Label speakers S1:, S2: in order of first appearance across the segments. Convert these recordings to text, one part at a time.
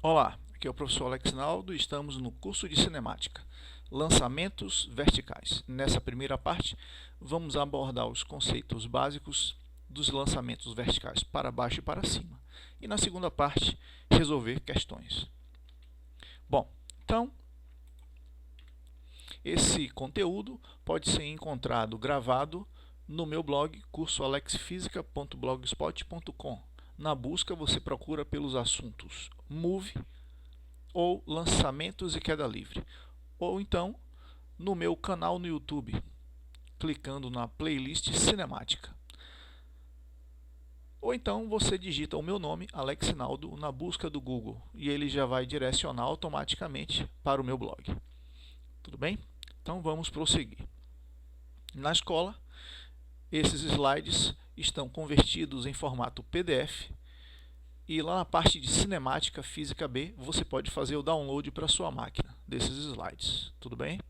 S1: Olá, aqui é o professor Alex Naldo e estamos no curso de Cinemática, Lançamentos Verticais. Nessa primeira parte, vamos abordar os conceitos básicos dos lançamentos verticais para baixo e para cima. E na segunda parte, resolver questões. Bom, então, esse conteúdo pode ser encontrado gravado no meu blog cursoalexfisica.blogspot.com. Na busca, você procura pelos assuntos Move ou lançamentos e queda livre. Ou então, no meu canal no YouTube, clicando na playlist cinemática. Ou então, você digita o meu nome, Alex Naldo, na busca do Google e ele já vai direcionar automaticamente para o meu blog. Tudo bem? Então, vamos prosseguir. Na escola, esses slides estão convertidos em formato PDF e lá na parte de Cinemática Física B, você pode fazer o download para a sua máquina desses slides. Tudo bem?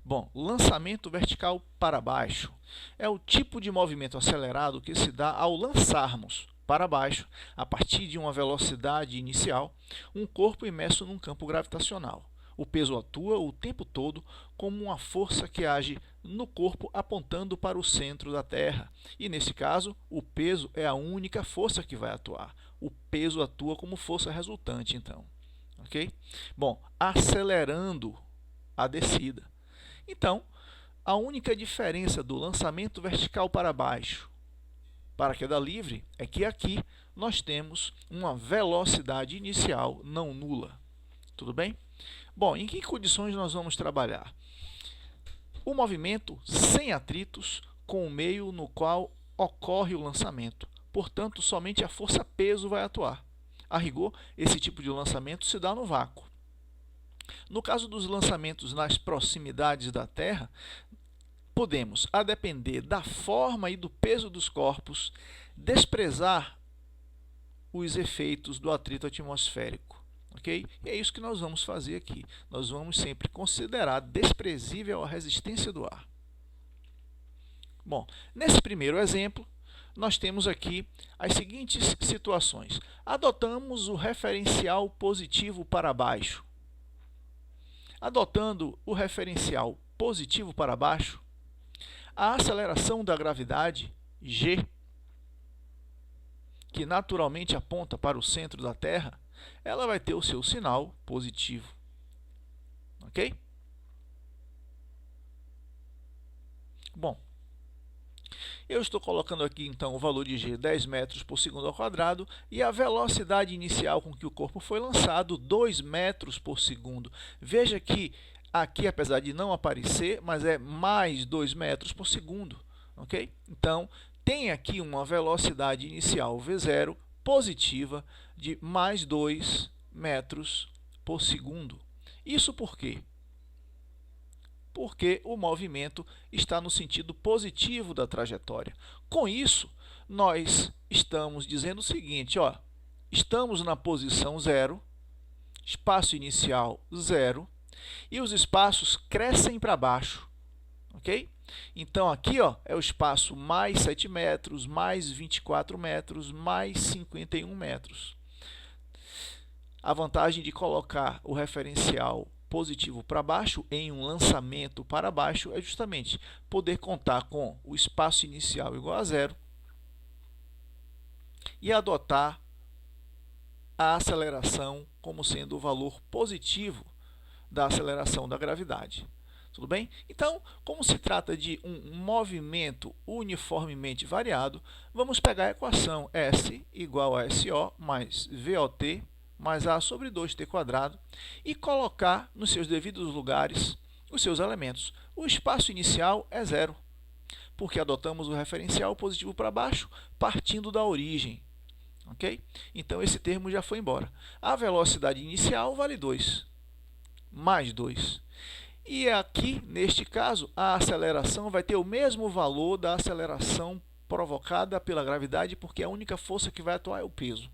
S1: Bom, lançamento vertical para baixo é o tipo de movimento acelerado que se dá ao lançarmos para baixo, a partir de uma velocidade inicial, um corpo imerso num campo gravitacional. O peso atua o tempo todo como uma força que age no corpo apontando para o centro da Terra. E nesse caso, o peso é a única força que vai atuar. O peso atua como força resultante, então. Ok? Bom, acelerando a descida. Então, a única diferença do lançamento vertical para baixo para a queda livre é que aqui nós temos uma velocidade inicial não nula. Tudo bem? Bom, em que condições nós vamos trabalhar? O movimento sem atritos com o meio no qual ocorre o lançamento. Portanto, somente a força peso vai atuar. A rigor, esse tipo de lançamento se dá no vácuo. No caso dos lançamentos nas proximidades da Terra, podemos, a depender da forma e do peso dos corpos, desprezar os efeitos do atrito atmosférico. Okay? E é isso que nós vamos fazer aqui. Nós vamos sempre considerar desprezível a resistência do ar. Bom, nesse primeiro exemplo, nós temos aqui as seguintes situações. Adotamos o referencial positivo para baixo. Adotando o referencial positivo para baixo, a aceleração da gravidade, G, que naturalmente aponta para o centro da Terra, ela vai ter o seu sinal positivo. Ok? Bom, eu estou colocando aqui então o valor de G 10 metros por segundo ao quadrado e a velocidade inicial com que o corpo foi lançado 2 metros por segundo. Veja que aqui, apesar de não aparecer, mas é mais 2 metros por segundo. Ok? Então, tem aqui uma velocidade inicial V0 positiva de mais 2 metros por segundo. Isso por quê? Porque o movimento está no sentido positivo da trajetória. Com isso, nós estamos dizendo o seguinte, ó, estamos na posição 0, espaço inicial 0, e os espaços crescem para baixo. Ok? Então, aqui ó, é o espaço mais 7 metros, mais 24 metros, mais 51 metros. A vantagem de colocar o referencial positivo para baixo em um lançamento para baixo é justamente poder contar com o espaço inicial igual a 0 e adotar a aceleração como sendo o valor positivo da aceleração da gravidade. Tudo bem? Então, como se trata de um movimento uniformemente variado, vamos pegar a equação S igual a SO mais VOT mais A sobre 2t² e colocar nos seus devidos lugares os seus elementos. O espaço inicial é 0, porque adotamos o referencial positivo para baixo, partindo da origem. Ok? Então, esse termo já foi embora. A velocidade inicial vale 2, mais 2. E aqui, neste caso, a aceleração vai ter o mesmo valor da aceleração provocada pela gravidade, porque a única força que vai atuar é o peso.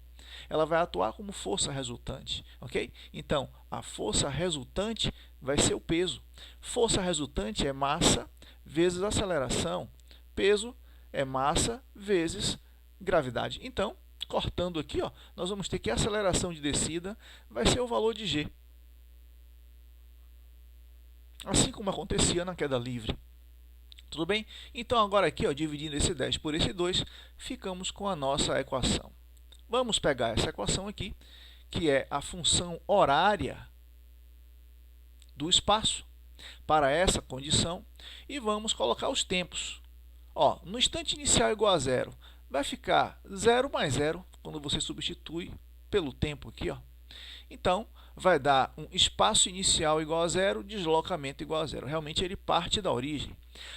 S1: Ela vai atuar como força resultante. Ok? Então, a força resultante vai ser o peso. Força resultante é massa vezes aceleração. Peso é massa vezes gravidade. Então, cortando aqui, ó, nós vamos ter que a aceleração de descida vai ser o valor de g. Assim como acontecia na queda livre. Tudo bem? Então, agora aqui, ó, dividindo esse 10 por esse 2, ficamos com a nossa equação. Vamos pegar essa equação aqui, que é a função horária do espaço para essa condição, e vamos colocar os tempos. Ó, no instante inicial igual a zero, vai ficar 0 mais 0, quando você substitui pelo tempo aqui, ó. Então, vai dar um espaço inicial igual a zero, deslocamento igual a zero. Realmente, ele parte da origem.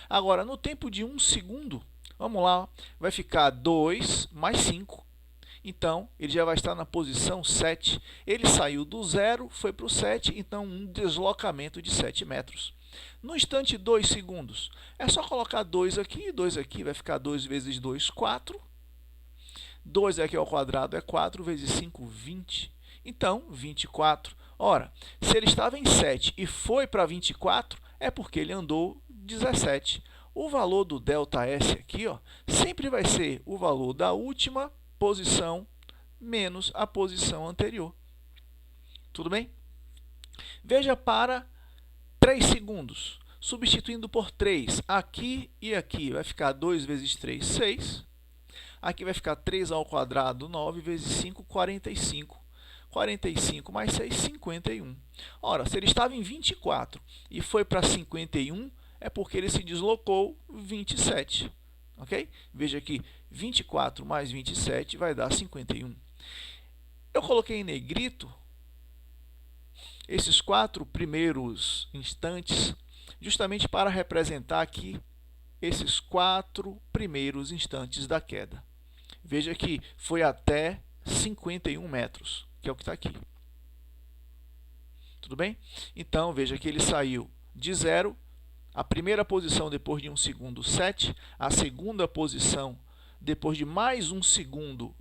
S1: Agora, no tempo de 1 segundo, vamos lá, vai ficar 2 mais 5. Então, ele já vai estar na posição 7. Ele saiu do 0, foi para o 7, então um deslocamento de 7 metros. No instante 2 segundos, é só colocar 2 aqui, 2 aqui, vai ficar 2 vezes 2, 4. 2 aqui ao quadrado é 4 vezes 5, 20. Então, 24. Ora, se ele estava em 7 e foi para 24, é porque ele andou 17. O valor do ΔS aqui, ó, sempre vai ser o valor da última posição menos a posição anterior. Tudo bem? Veja para 3 segundos. Substituindo por 3, aqui e aqui, vai ficar 2 vezes 3, 6. Aqui vai ficar 3 ao quadrado, 9 vezes 5, 45. 45 mais 6, 51. Ora, se ele estava em 24 e foi para 51, é porque ele se deslocou 27. Ok? Veja aqui, 24 mais 27 vai dar 51. Eu coloquei em negrito esses 4 primeiros instantes, justamente para representar aqui esses 4 primeiros instantes da queda. Veja que foi até 51 metros. Que é o que está aqui. Tudo bem? Então, veja que ele saiu de 0, a primeira posição depois de 1 segundo, 7, a segunda posição depois de mais 1 segundo,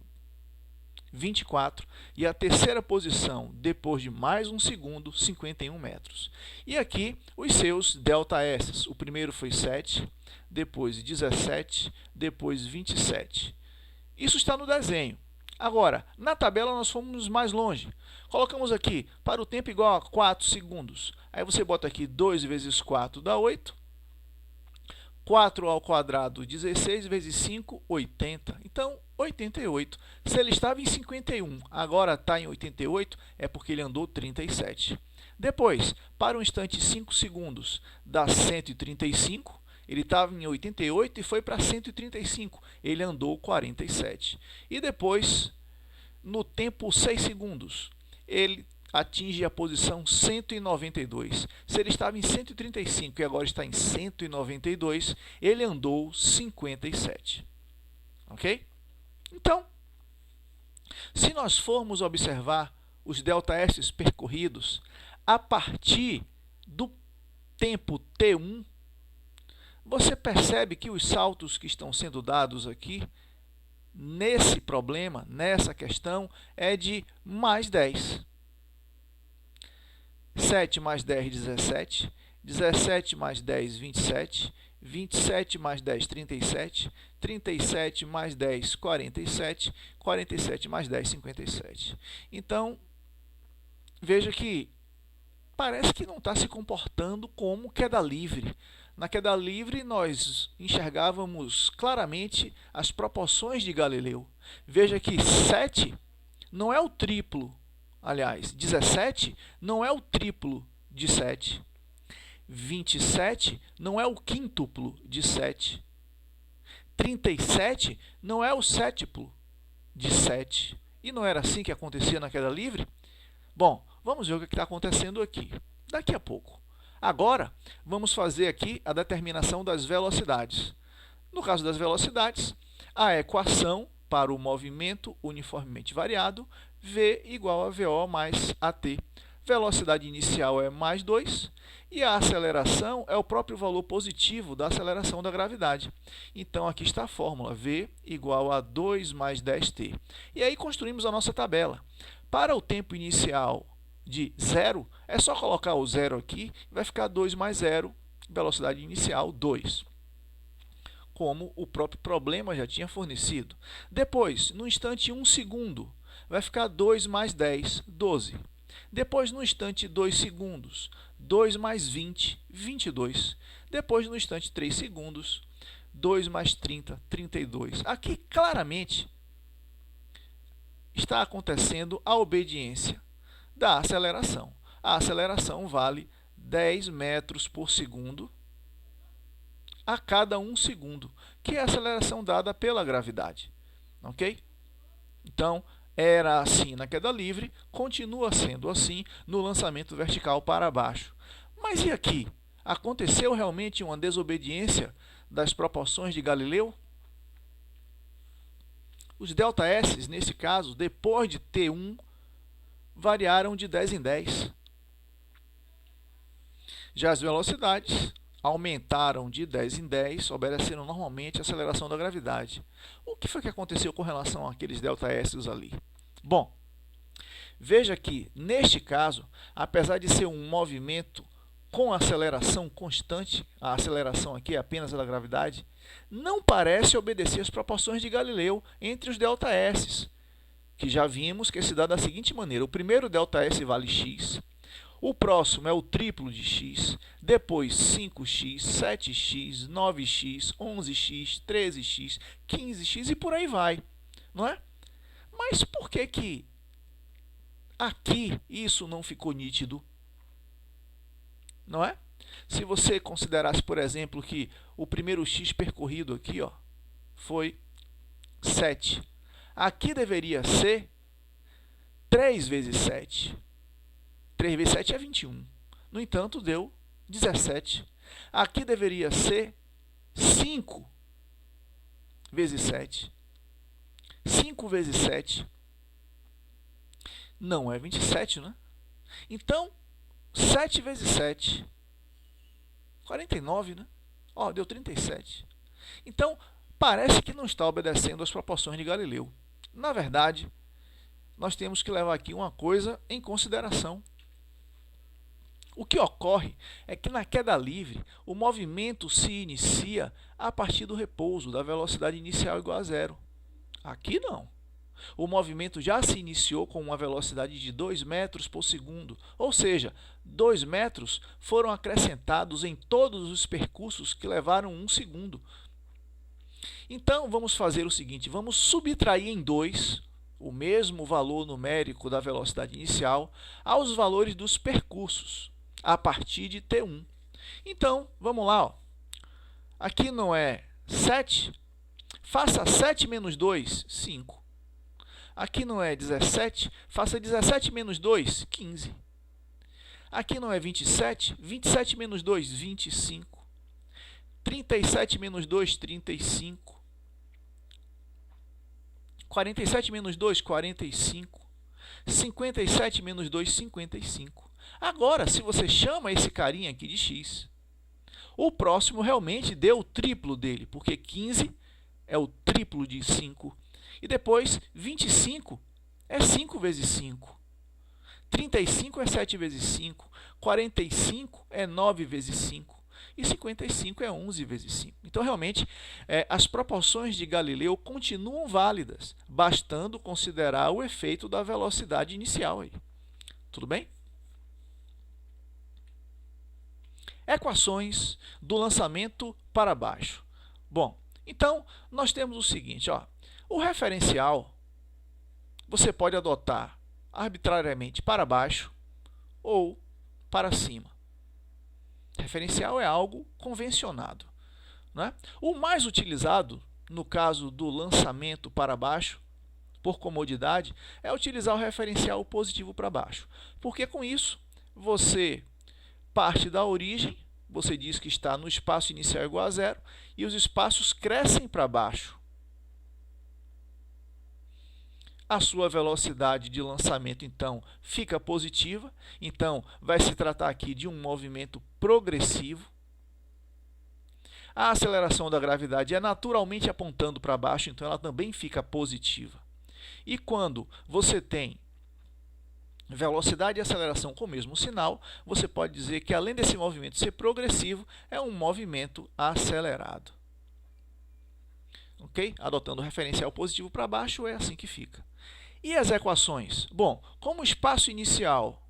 S1: 24, e a terceira posição depois de mais 1 segundo, 51 metros. E aqui os seus ΔS. O primeiro foi 7, depois 17, depois 27. Isso está no desenho. Agora, na tabela nós fomos mais longe. Colocamos aqui, para o tempo igual a 4 segundos. Aí você bota aqui 2 vezes 4 dá 8. 4 ao quadrado, 16 vezes 5, 80. Então, 88. Se ele estava em 51, agora está em 88, é porque ele andou 37. Depois, para um instante 5 segundos, dá 135. Ele estava em 88 e foi para 135. Ele andou 47. E depois, no tempo 6 segundos, ele atinge a posição 192. Se ele estava em 135 e agora está em 192, ele andou 57. Ok? Então, se nós formos observar os ΔS percorridos a partir do tempo T1, você percebe que os saltos que estão sendo dados aqui, nesse problema, nessa questão, é de mais 10. 7 mais 10, 17. 17 mais 10, 27. 27 mais 10, 37. 37 mais 10, 47. 47 mais 10, 57. Então, veja que parece que não está se comportando como queda livre. Na queda livre, nós enxergávamos claramente as proporções de Galileu. Veja que 7 não é o triplo, aliás, 17 não é o triplo de 7. 27 não é o quíntuplo de 7. 37 não é o sétuplo de 7. E não era assim que acontecia na queda livre? Bom, vamos ver o que está acontecendo aqui, daqui a pouco. Agora, vamos fazer aqui a determinação das velocidades. No caso das velocidades, a equação para o movimento uniformemente variado, V igual a VO mais AT. Velocidade inicial é mais 2 e a aceleração é o próprio valor positivo da aceleração da gravidade. Então, aqui está a fórmula, V igual a 2 mais 10t. E aí construímos a nossa tabela. Para o tempo inicial de 0, é só colocar o 0 aqui, vai ficar 2 mais 0, velocidade inicial 2. como o próprio problema já tinha fornecido. Depois, no instante 1 segundo, vai ficar 2 mais 10, 12. Depois, no instante 2 segundos, 2 mais 20, 22. Depois, no instante 3 segundos, 2 mais 30, 32. Aqui, claramente, está acontecendo a obediência da aceleração. A aceleração vale 10 metros por segundo a cada 1 segundo, que é a aceleração dada pela gravidade. Ok? Então, era assim na queda livre, continua sendo assim no lançamento vertical para baixo. Mas e aqui? Aconteceu realmente uma desobediência das proporções de Galileu? Os ΔS, nesse caso, depois de T1, variaram de 10 em 10. Já as velocidades aumentaram de 10 em 10, obedecendo normalmente a aceleração da gravidade. O que foi que aconteceu com relação àqueles ΔS ali? Bom, veja que, neste caso, apesar de ser um movimento com aceleração constante, a aceleração aqui é apenas a da gravidade, não parece obedecer às proporções de Galileu entre os ΔS, que já vimos que se dá da seguinte maneira: o primeiro ΔS vale x, o próximo é o triplo de x, depois 5x, 7x, 9x, 11x, 13x, 15x e por aí vai, não é? Mas por que que aqui isso não ficou nítido? Não é? Se você considerasse, por exemplo, que o primeiro x percorrido aqui, ó, foi 7. Aqui deveria ser 3 vezes 7. 3 vezes 7 é 21. No entanto, deu 17. Aqui deveria ser 5 vezes 7. 5 vezes 7 não é 27, né? Então, 7 vezes 7, 49, né? Ó, deu 37. Então, parece que não está obedecendo às proporções de Galileu. Na verdade, nós temos que levar aqui uma coisa em consideração. O que ocorre é que na queda livre, o movimento se inicia a partir do repouso, da velocidade inicial igual a zero. Aqui não. O movimento já se iniciou com uma velocidade de 2 metros por segundo, ou seja, 2 metros foram acrescentados em todos os percursos que levaram 1 segundo. Então, vamos fazer o seguinte, vamos subtrair em 2 o mesmo valor numérico da velocidade inicial aos valores dos percursos, a partir de T1. Então, vamos lá. Ó. Aqui não é 7? Faça 7 menos 2, 5. Aqui não é 17? Faça 17 menos 2, 15. Aqui não é 27? 27 menos 2, 25. 37 menos 2, 35. 47 menos 2, 45. 57 menos 2, 55. Agora, se você chama esse carinha aqui de x, o próximo realmente deu o triplo dele, porque 15 é o triplo de 5. E depois, 25 é 5 vezes 5. 35 é 7 vezes 5. 45 é 9 vezes 5. E 55 é 11 vezes 5. Então, realmente, as proporções de Galileu continuam válidas, bastando considerar o efeito da velocidade inicial aí. Tudo bem? Equações do lançamento para baixo. Bom, então, nós temos o seguinte, ó. O referencial você pode adotar arbitrariamente para baixo ou para cima. Referencial é algo convencionado, né? O mais utilizado, no caso do lançamento para baixo, por comodidade, é utilizar o referencial positivo para baixo. Porque com isso, você parte da origem, você diz que está no espaço inicial igual a zero, e os espaços crescem para baixo. A sua velocidade de lançamento, então, fica positiva. Então, vai se tratar aqui de um movimento progressivo. A aceleração da gravidade é naturalmente apontando para baixo, então ela também fica positiva. E quando você tem velocidade e aceleração com o mesmo sinal, você pode dizer que, além desse movimento ser progressivo, é um movimento acelerado. ok? Adotando o referencial positivo para baixo, é assim que fica. E as equações? Bom, como o espaço inicial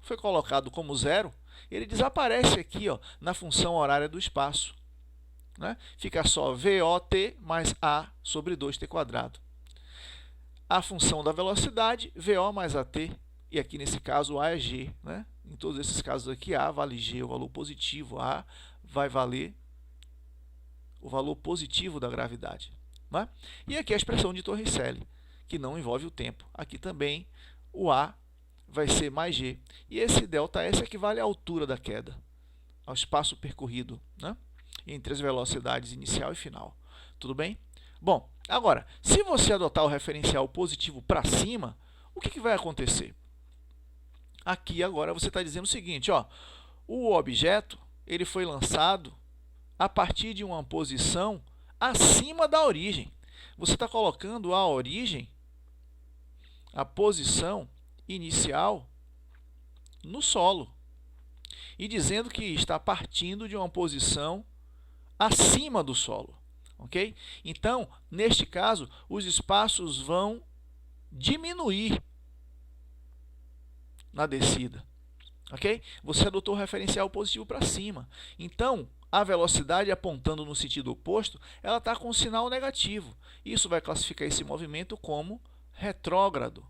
S1: foi colocado como zero, ele desaparece aqui, ó, na função horária do espaço, né? Fica só VOT mais A sobre 2t². A função da velocidade, VO mais AT, e aqui nesse caso A é G, né? Em todos esses casos aqui, A vale G, o valor positivo, A vai valer o valor positivo da gravidade, né? E aqui a expressão de Torricelli, que não envolve o tempo. Aqui também o A vai ser mais G. E esse ΔS equivale à altura da queda, ao espaço percorrido, né? Entre as velocidades inicial e final. Tudo bem? Bom, agora, se você adotar o referencial positivo para cima, o que vai acontecer? Aqui agora você está dizendo o seguinte, ó, o objeto ele foi lançado a partir de uma posição acima da origem. Você está colocando a origem, a posição inicial, no solo e dizendo que está partindo de uma posição acima do solo, ok? Então, neste caso, os espaços vão diminuir na descida, ok? Você adotou o referencial positivo para cima. Então, a velocidade apontando no sentido oposto, ela está com um sinal negativo. Isso vai classificar esse movimento como retrógrado.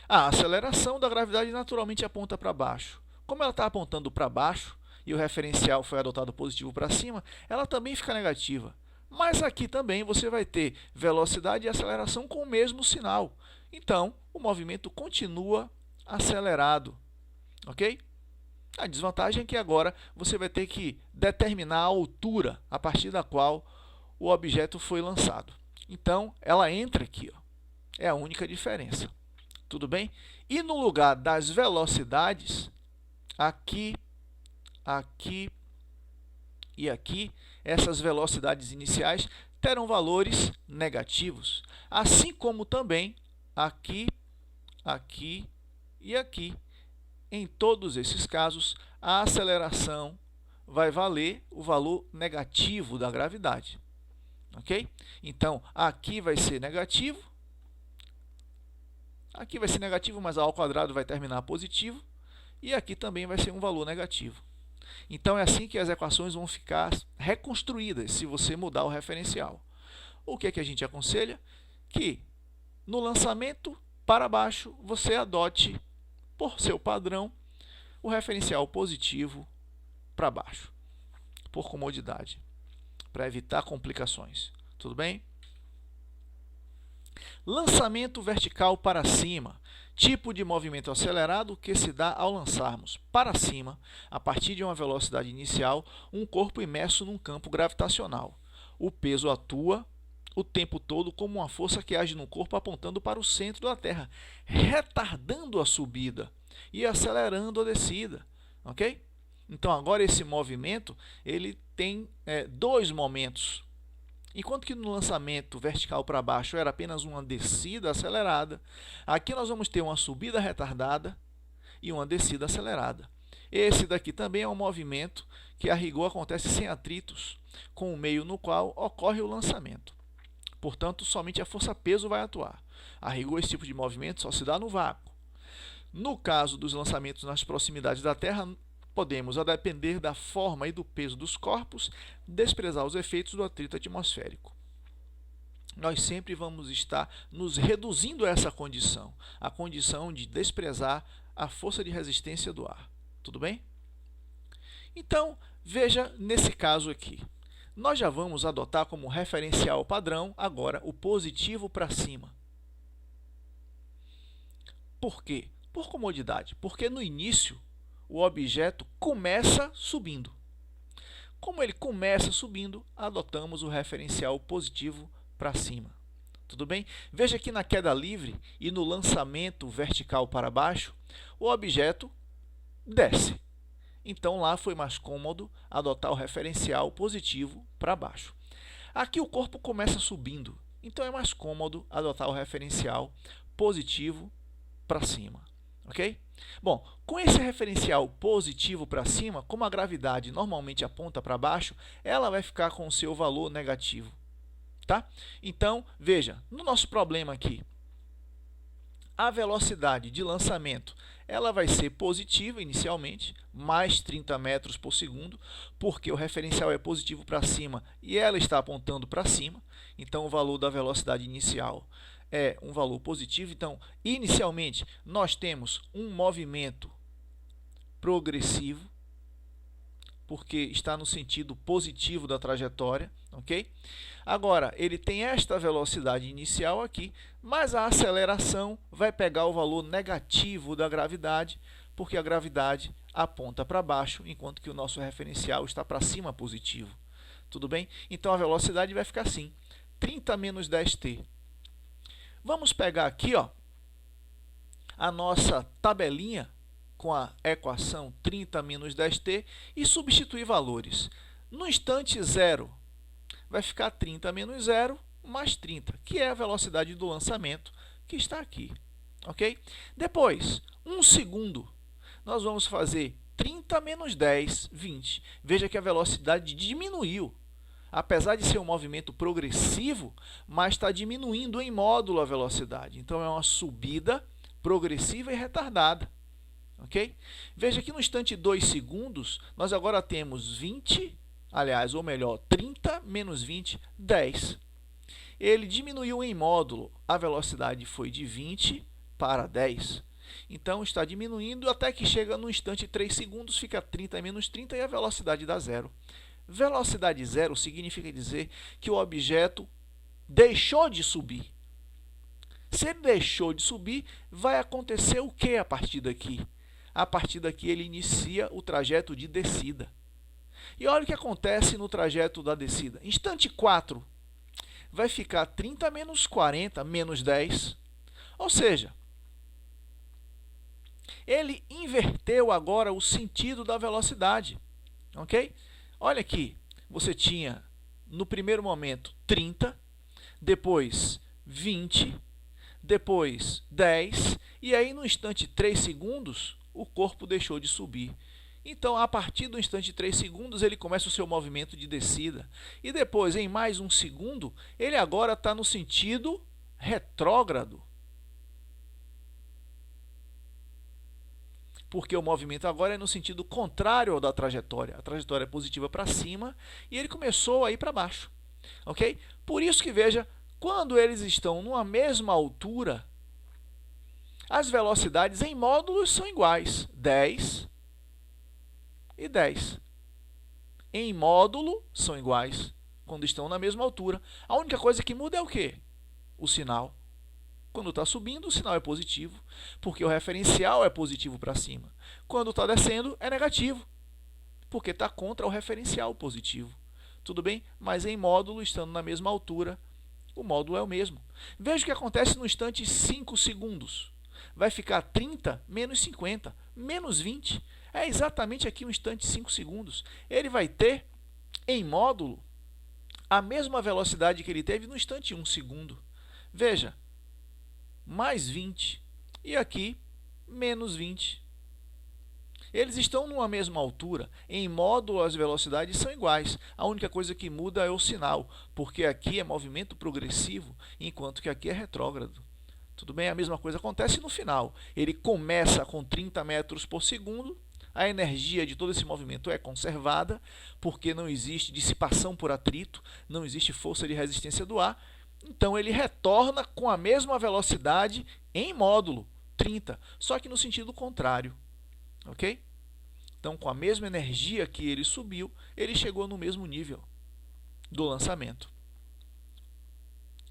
S1: A aceleração da gravidade naturalmente aponta para baixo. Como ela está apontando para baixo e o referencial foi adotado positivo para cima, ela também fica negativa. Mas aqui também você vai ter velocidade e aceleração com o mesmo sinal. Então, o movimento continua acelerado, ok? A desvantagem é que agora você vai ter que determinar a altura a partir da qual o objeto foi lançado. Então, ela entra aqui, ó. É a única diferença. Tudo bem? E no lugar das velocidades, aqui, aqui e aqui, essas velocidades iniciais terão valores negativos. Assim como também aqui, aqui e aqui. Em todos esses casos, a aceleração vai valer o valor negativo da gravidade. Ok? Então, aqui vai ser negativo. Aqui vai ser negativo, mas A ao quadrado vai terminar positivo. E aqui também vai ser um valor negativo. Então, é assim que as equações vão ficar reconstruídas se você mudar o referencial. O que é que a gente aconselha? Que no lançamento para baixo, você adote, por seu padrão, o referencial positivo para baixo, por comodidade, para evitar complicações. Tudo bem? Lançamento vertical para cima. Tipo de movimento acelerado que se dá ao lançarmos para cima, a partir de uma velocidade inicial, um corpo imerso num campo gravitacional. O peso atua o tempo todo como uma força que age no corpo apontando para o centro da Terra, retardando a subida e acelerando a descida. Ok? Então, agora esse movimento ele tem dois momentos. Enquanto que no lançamento vertical para baixo era apenas uma descida acelerada, aqui nós vamos ter uma subida retardada e uma descida acelerada. Esse daqui também é um movimento que a rigor acontece sem atritos com o meio no qual ocorre o lançamento. Portanto, somente a força-peso vai atuar. A rigor, esse tipo de movimento só se dá no vácuo. No caso dos lançamentos nas proximidades da Terra, podemos, a depender da forma e do peso dos corpos, desprezar os efeitos do atrito atmosférico. Nós sempre vamos estar nos reduzindo a essa condição, a condição de desprezar a força de resistência do ar. Tudo bem? Então, veja nesse caso aqui. Nós já vamos adotar como referencial padrão agora o positivo para cima. Por quê? Por comodidade. Porque no início o objeto começa subindo. Como ele começa subindo, adotamos o referencial positivo para cima. Tudo bem? Veja que na queda livre e no lançamento vertical para baixo, o objeto desce. Então, lá foi mais cômodo adotar o referencial positivo para baixo. Aqui o corpo começa subindo, então é mais cômodo adotar o referencial positivo para cima. Ok? Bom, com esse referencial positivo para cima, como a gravidade normalmente aponta para baixo, ela vai ficar com o seu valor negativo. Tá? Então, veja, no nosso problema aqui, a velocidade de lançamento ela vai ser positiva inicialmente, mais 30 metros por segundo, porque o referencial é positivo para cima e ela está apontando para cima. Então, o valor da velocidade inicial é um valor positivo. Então, inicialmente, nós temos um movimento progressivo, porque está no sentido positivo da trajetória, ok? Agora, ele tem esta velocidade inicial aqui, mas a aceleração vai pegar o valor negativo da gravidade, porque a gravidade aponta para baixo, enquanto que o nosso referencial está para cima positivo. Tudo bem? Então, a velocidade vai ficar assim, 30 menos 10t. Vamos pegar aqui, ó, a nossa tabelinha com a equação 30 menos 10t e substituir valores. No instante 0, vai ficar 30 menos 0 mais 30, que é a velocidade do lançamento que está aqui. Ok? Depois, 1 segundo, nós vamos fazer 30 menos 10, 20. Veja que a velocidade diminuiu. Apesar de ser um movimento progressivo, mas está diminuindo em módulo a velocidade. Então, é uma subida progressiva e retardada. Ok? Veja que no instante 2 segundos, nós agora temos 20, aliás, ou melhor, 30 menos 20, 10. Ele diminuiu em módulo, a velocidade foi de 20 para 10. Então, está diminuindo até que chega no instante 3 segundos, fica 30 menos 30 e a velocidade dá zero. Velocidade zero significa dizer que o objeto deixou de subir. Se ele deixou de subir, vai acontecer o que a partir daqui? A partir daqui ele inicia o trajeto de descida. E olha o que acontece no trajeto da descida. Instante 4 vai ficar 30 menos 40 menos 10. Ou seja, ele inverteu agora o sentido da velocidade. Ok? Olha aqui, você tinha no primeiro momento 30, depois 20, depois 10, e aí no instante 3 segundos, o corpo deixou de subir. Então, a partir do instante 3 segundos, ele começa o seu movimento de descida. E depois, em mais 1 segundo, ele agora está no sentido retrógrado. Porque o movimento agora é no sentido contrário ao da trajetória. A trajetória é positiva para cima e ele começou a ir para baixo. Ok? Por isso que, veja, quando eles estão numa mesma altura, as velocidades em módulos são iguais, 10 e 10. Em módulo são iguais, quando estão na mesma altura. A única coisa que muda é o quê? O sinal. Quando está subindo, o sinal é positivo, porque o referencial é positivo para cima. Quando está descendo, é negativo, porque está contra o referencial positivo. Tudo bem? Mas em módulo, estando na mesma altura, o módulo é o mesmo. Veja o que acontece no instante 5 segundos. Vai ficar 30 menos 50, menos 20. É exatamente aqui um instante 5 segundos. Ele vai ter, em módulo, a mesma velocidade que ele teve no instante 1 segundo. Veja, mais 20. E aqui, menos 20. Eles estão numa mesma altura. Em módulo, as velocidades são iguais. A única coisa que muda é o sinal, porque aqui é movimento progressivo, enquanto que aqui é retrógrado. Tudo bem? A mesma coisa acontece no final. Ele começa com 30 metros por segundo, a energia de todo esse movimento é conservada, porque não existe dissipação por atrito, não existe força de resistência do ar, então ele retorna com a mesma velocidade em módulo, 30, só que no sentido contrário. Ok? Então, com a mesma energia que ele subiu, ele chegou no mesmo nível do lançamento.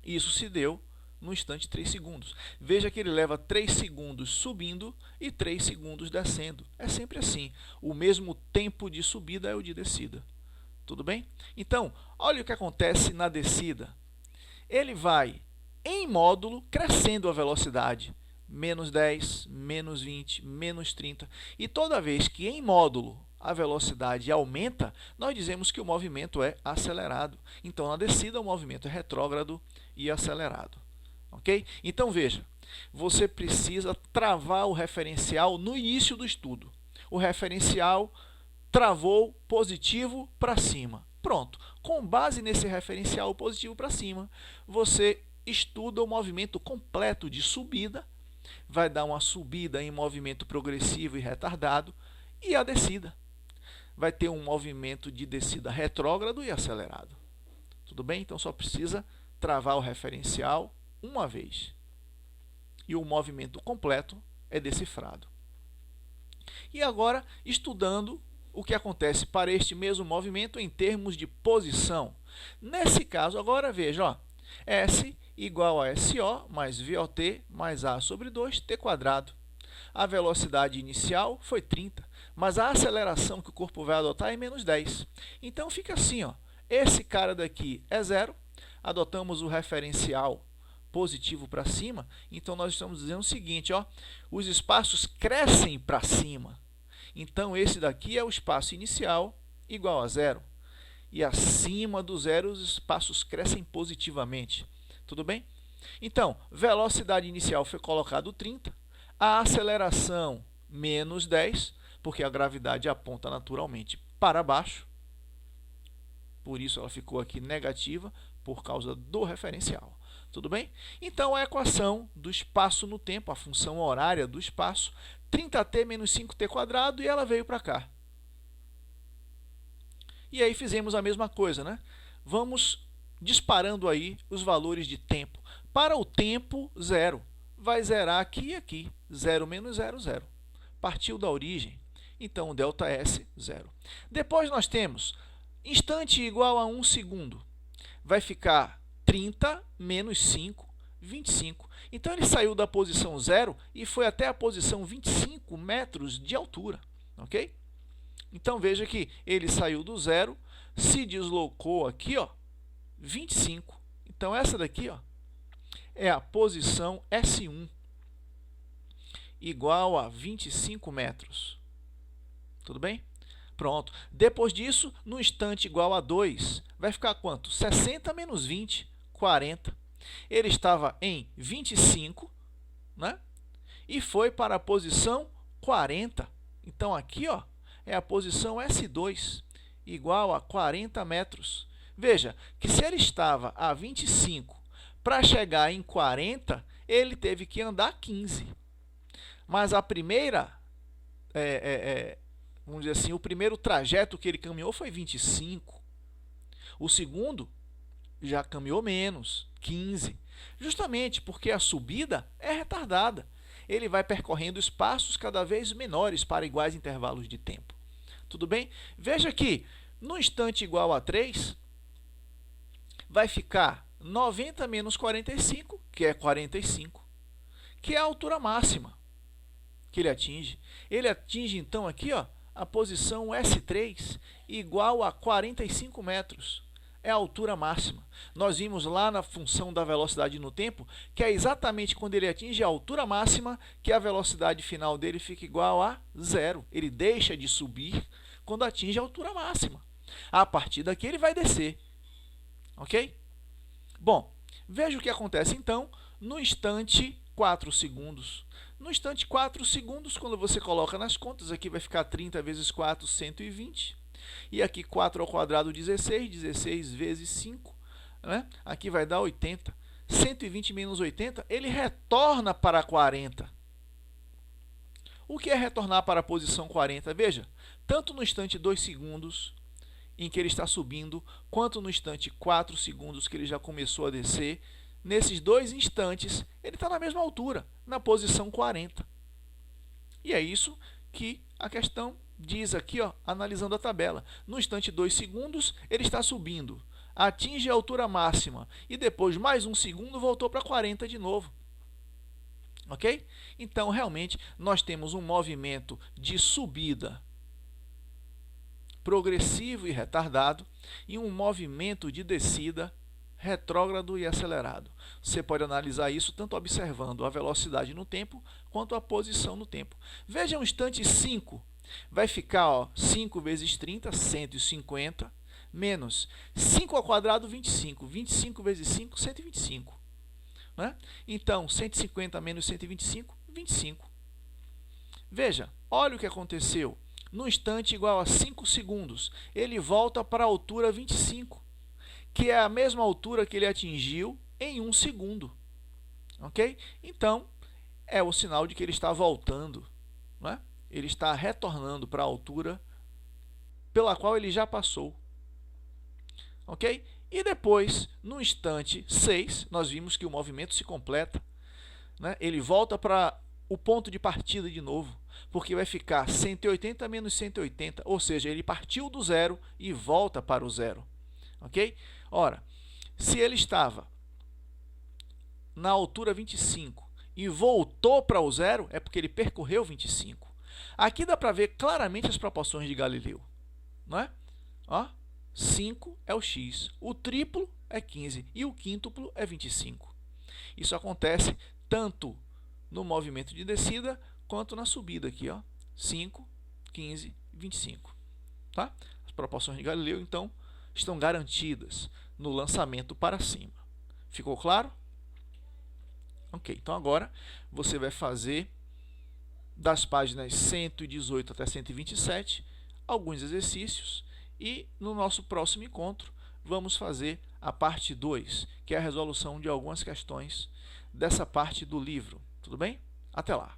S1: Isso se deu no instante 3 segundos. Veja que ele leva 3 segundos subindo e 3 segundos descendo. É sempre assim. O mesmo tempo de subida é o de descida. Tudo bem? Então, olha o que acontece na descida. Ele vai, em módulo, crescendo a velocidade. Menos 10, menos 20, menos 30. E toda vez que em módulo a velocidade aumenta, nós dizemos que o movimento é acelerado. Então, na descida, o movimento é retrógrado e acelerado. Ok? Então, veja, você precisa travar o referencial no início do estudo. O referencial travou positivo para cima. Pronto. Com base nesse referencial positivo para cima, você estuda o movimento completo de subida, vai dar uma subida em movimento progressivo e retardado, e a descida. Vai ter um movimento de descida retrógrado e acelerado. Tudo bem? Então só precisa travar o referencial uma vez. E o movimento completo é decifrado. E agora, estudando o que acontece para este mesmo movimento em termos de posição. Nesse caso, agora veja, ó, S igual a SO mais VOT mais A sobre 2T². A velocidade inicial foi 30, mas a aceleração que o corpo vai adotar é menos 10. Então fica assim, ó, esse cara daqui é zero, adotamos o referencial positivo para cima, então nós estamos dizendo o seguinte, ó, os espaços crescem para cima. Então esse daqui é o espaço inicial igual a zero. E acima do zero os espaços crescem positivamente. Tudo bem? Então, velocidade inicial foi colocado 30, a aceleração menos 10, porque a gravidade aponta naturalmente para baixo. Por isso ela ficou aqui negativa, por causa do referencial. Tudo bem? Então, a equação do espaço no tempo, a função horária do espaço, 30t menos 5t², e ela veio para cá. E aí fizemos a mesma coisa, né? Vamos disparando aí os valores de tempo. Para o tempo, zero. Vai zerar aqui e aqui. 0 menos 0, 0. Partiu da origem. Então, ΔS, 0. Depois nós temos instante igual a 1 segundo. Vai ficar 30 menos 5, 25. Então, ele saiu da posição 0 e foi até a posição 25 metros de altura. Ok? Então, veja que ele saiu do 0, se deslocou aqui, ó, 25. Então, essa daqui, ó, é a posição S1, igual a 25 metros. Tudo bem? Pronto. Depois disso, no instante igual a 2, vai ficar quanto? 60 menos 20, 40. Ele estava em 25, né? E foi para a posição 40. Então, aqui, ó, é a posição S2, igual a 40 metros. Veja que se ele estava a 25, para chegar em 40, ele teve que andar 15. Mas a primeira, vamos dizer assim, o primeiro trajeto que ele caminhou foi 25. O segundo já caminhou menos, 15. Justamente porque a subida é retardada. Ele vai percorrendo espaços cada vez menores para iguais intervalos de tempo. Tudo bem? Veja que no instante igual a 3, vai ficar 90 menos 45, que é 45, que é a altura máxima que ele atinge. Ele atinge, então, aqui, ó, a posição S3, igual a 45 metros. É a altura máxima. Nós vimos lá na função da velocidade no tempo, que é exatamente quando ele atinge a altura máxima, que a velocidade final dele fica igual a zero. Ele deixa de subir quando atinge a altura máxima. A partir daqui ele vai descer. Ok? Bom, veja o que acontece então no instante 4 segundos. No instante 4 segundos, quando você coloca nas contas, aqui vai ficar 30 vezes 4, 120. E aqui 4 ao quadrado, 16. 16 vezes 5, né? Aqui vai dar 80. 120 menos 80, ele retorna para 40. O que é retornar para a posição 40? Veja, tanto no instante 2 segundos, em que ele está subindo, quanto no instante 4 segundos, que ele já começou a descer, nesses dois instantes, ele está na mesma altura, na posição 40. E é isso que a questão diz aqui, ó, analisando a tabela. No instante 2 segundos, ele está subindo, atinge a altura máxima e depois, mais 1 segundo, voltou para 40 de novo. Ok? Então, realmente, nós temos um movimento de subida progressivo e retardado e um movimento de descida retrógrado e acelerado. Você pode analisar isso tanto observando a velocidade no tempo quanto a posição no tempo. Veja o instante 5. Vai ficar, ó, 5 vezes 30, 150, menos 5 ao quadrado, 25. 25 vezes 5, 125. né? Então, 150 menos 125, 25. Veja, olha o que aconteceu. No instante igual a 5 segundos, ele volta para a altura 25, que é a mesma altura que ele atingiu em 1 segundo. Ok? Então, é o sinal de que ele está voltando, né? Ele está retornando para a altura pela qual ele já passou. Ok? E depois, no instante 6, nós vimos que o movimento se completa, né? Ele volta para o ponto de partida de novo, porque vai ficar 180 menos 180, ou seja, ele partiu do zero e volta para o zero. Ok? Ora, se ele estava na altura 25 e voltou para o zero, é porque ele percorreu 25. Aqui dá para ver claramente as proporções de Galileu, não é? Ó, 5 é o x, o triplo é 15 e o quíntuplo é 25. Isso acontece tanto no movimento de descida quanto na subida aqui, ó, 5, 15 e 25. Tá? As proporções de Galileu, então, estão garantidas no lançamento para cima. Ficou claro? Ok, então agora você vai fazer das páginas 118 até 127 alguns exercícios e no nosso próximo encontro vamos fazer a parte 2, que é a resolução de algumas questões dessa parte do livro. Tudo bem? Até lá!